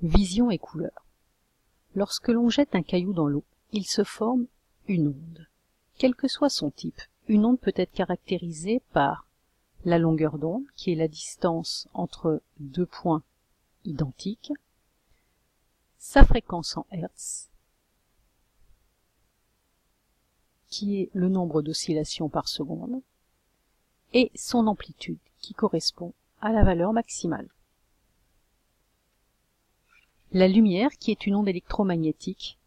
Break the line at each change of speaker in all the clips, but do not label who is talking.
Vision et couleur. Lorsque l'on jette un caillou dans l'eau, il se forme une onde. Quel que soit son type, une onde peut être caractérisée par la longueur d'onde, qui est la distance entre deux points identiques, sa fréquence en Hertz, qui est le nombre d'oscillations par seconde, et son amplitude, qui correspond à la valeur maximale. La lumière, qui est une onde électromagnétique,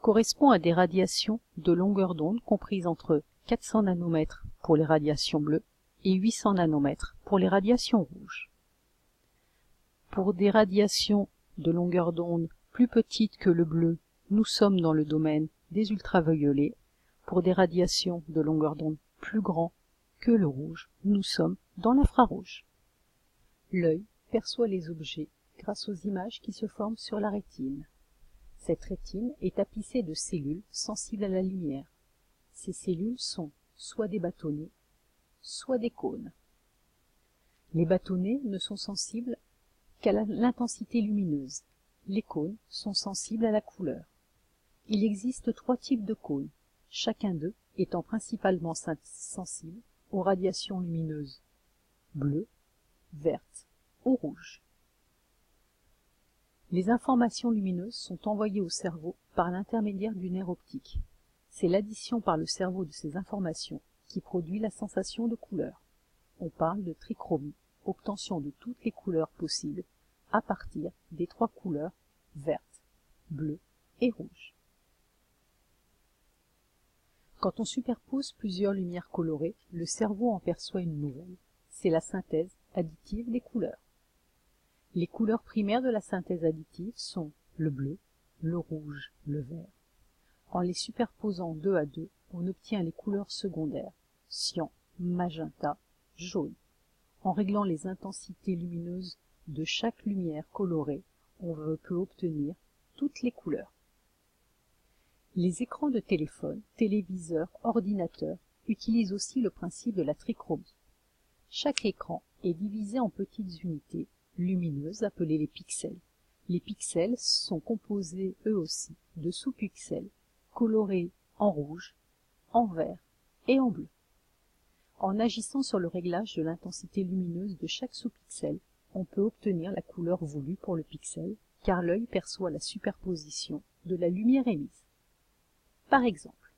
correspond à des radiations de longueur d'onde comprises entre 400 nanomètres pour les radiations bleues et 800 nanomètres pour les radiations rouges. Pour des radiations de longueur d'onde plus petites que le bleu, nous sommes dans le domaine des ultraviolets. Pour des radiations de longueur d'onde plus grand que le rouge, nous sommes dans l'infrarouge. L'œil perçoit les objets grâce aux images qui se forment sur la rétine. Cette rétine est tapissée de cellules sensibles à la lumière. Ces cellules sont soit des bâtonnets, soit des cônes. Les bâtonnets ne sont sensibles qu'à l'intensité lumineuse. Les cônes sont sensibles à la couleur. Il existe 3 types de cônes, chacun d'eux étant principalement sensible aux radiations lumineuses bleues, vertes ou rouges. Les informations lumineuses sont envoyées au cerveau par l'intermédiaire du nerf optique. C'est l'addition par le cerveau de ces informations qui produit la sensation de couleur. On parle de trichromie, obtention de toutes les couleurs possibles à partir des 3 couleurs verte, bleu et rouge. Quand on superpose plusieurs lumières colorées, le cerveau en perçoit une nouvelle. C'est la synthèse additive des couleurs. Les couleurs primaires de la synthèse additive sont le bleu, le rouge, le vert. En les superposant 2 à 2, on obtient les couleurs secondaires, cyan, magenta, jaune. En réglant les intensités lumineuses de chaque lumière colorée, on peut obtenir toutes les couleurs. Les écrans de téléphone, téléviseurs, ordinateurs utilisent aussi le principe de la trichromie. Chaque écran est divisé en petites unités lumineuses appelées les pixels. Les pixels sont composés eux aussi de sous-pixels colorés en rouge, en vert et en bleu. En agissant sur le réglage de l'intensité lumineuse de chaque sous-pixel, on peut obtenir la couleur voulue pour le pixel, car l'œil perçoit la superposition de la lumière émise. Par exemple,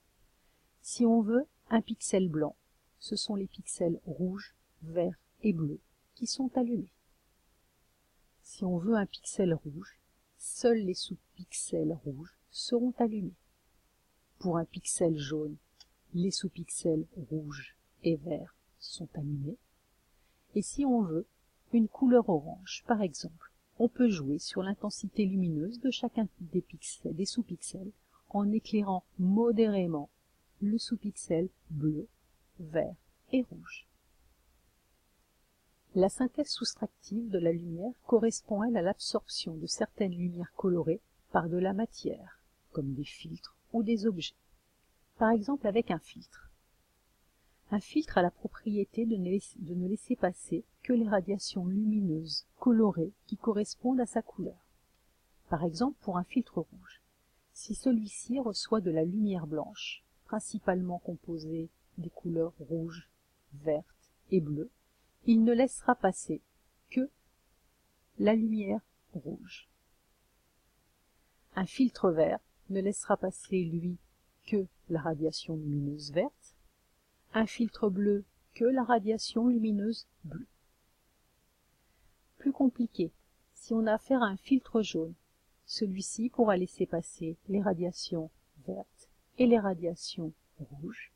si on veut un pixel blanc, ce sont les pixels rouge, vert et bleu qui sont allumés. Si on veut un pixel rouge, seuls les sous-pixels rouges seront allumés. Pour un pixel jaune, les sous-pixels rouges et verts sont allumés. Et si on veut une couleur orange, par exemple, on peut jouer sur l'intensité lumineuse de chacun des sous-pixels en éclairant modérément le sous-pixel bleu, vert et rouge. La synthèse soustractive de la lumière correspond à l'absorption de certaines lumières colorées par de la matière, comme des filtres ou des objets. Par exemple avec un filtre. Un filtre a la propriété de ne laisser passer que les radiations lumineuses colorées qui correspondent à sa couleur. Par exemple pour un filtre rouge. Si celui-ci reçoit de la lumière blanche, principalement composée des couleurs rouge, verte et bleue, il ne laissera passer que la lumière rouge. Un filtre vert ne laissera passer, lui, que la radiation lumineuse verte, un filtre bleu que la radiation lumineuse bleue. Plus compliqué, si on a affaire à un filtre jaune, celui-ci pourra laisser passer les radiations vertes et les radiations rouges.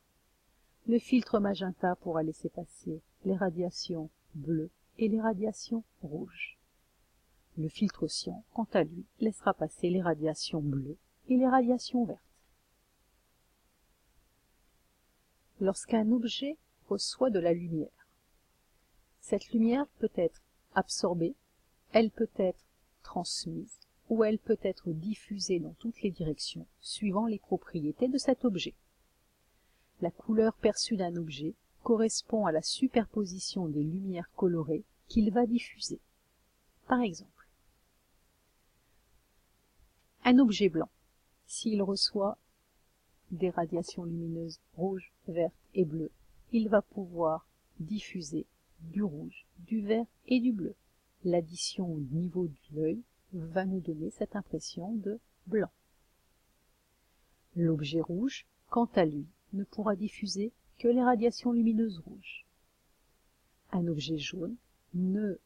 Le filtre magenta pourra laisser passer les radiations bleues et les radiations rouges. Le filtre cyan, quant à lui, laissera passer les radiations bleues et les radiations vertes. Lorsqu'un objet reçoit de la lumière, cette lumière peut être absorbée, elle peut être transmise ou elle peut être diffusée dans toutes les directions suivant les propriétés de cet objet. La couleur perçue d'un objet correspond à la superposition des lumières colorées qu'il va diffuser. Par exemple, Un objet blanc, s'il reçoit des radiations lumineuses rouges, vertes et bleues, il va pouvoir diffuser du rouge, du vert et du bleu. L'addition au niveau de l'œil va nous donner cette impression de blanc. L'objet rouge, quant à lui, ne pourra diffuser que les radiations lumineuses rouges. Un objet jaune ne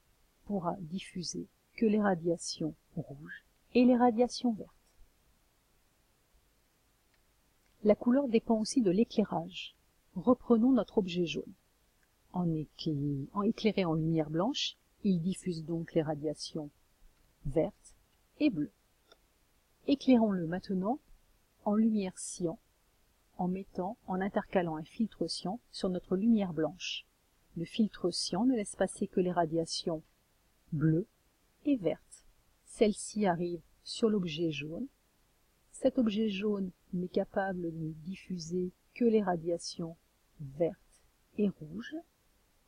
pourra diffuser que les radiations rouges et les radiations vertes. La couleur dépend aussi de l'éclairage. Reprenons notre objet jaune. Éclairé en lumière blanche, il diffuse donc les radiations vertes et bleues. Éclairons-le maintenant en lumière cyan, en intercalant un filtre cyan sur notre lumière blanche. Le filtre cyan ne laisse passer que les radiations bleues et vertes. Celles-ci arrivent sur l'objet jaune. Cet objet jaune n'est capable de diffuser que les radiations vertes et rouges.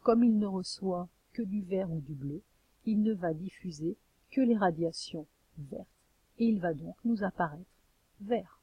Comme il ne reçoit que du vert ou du bleu, il ne va diffuser que les radiations vertes et il va donc nous apparaître vert.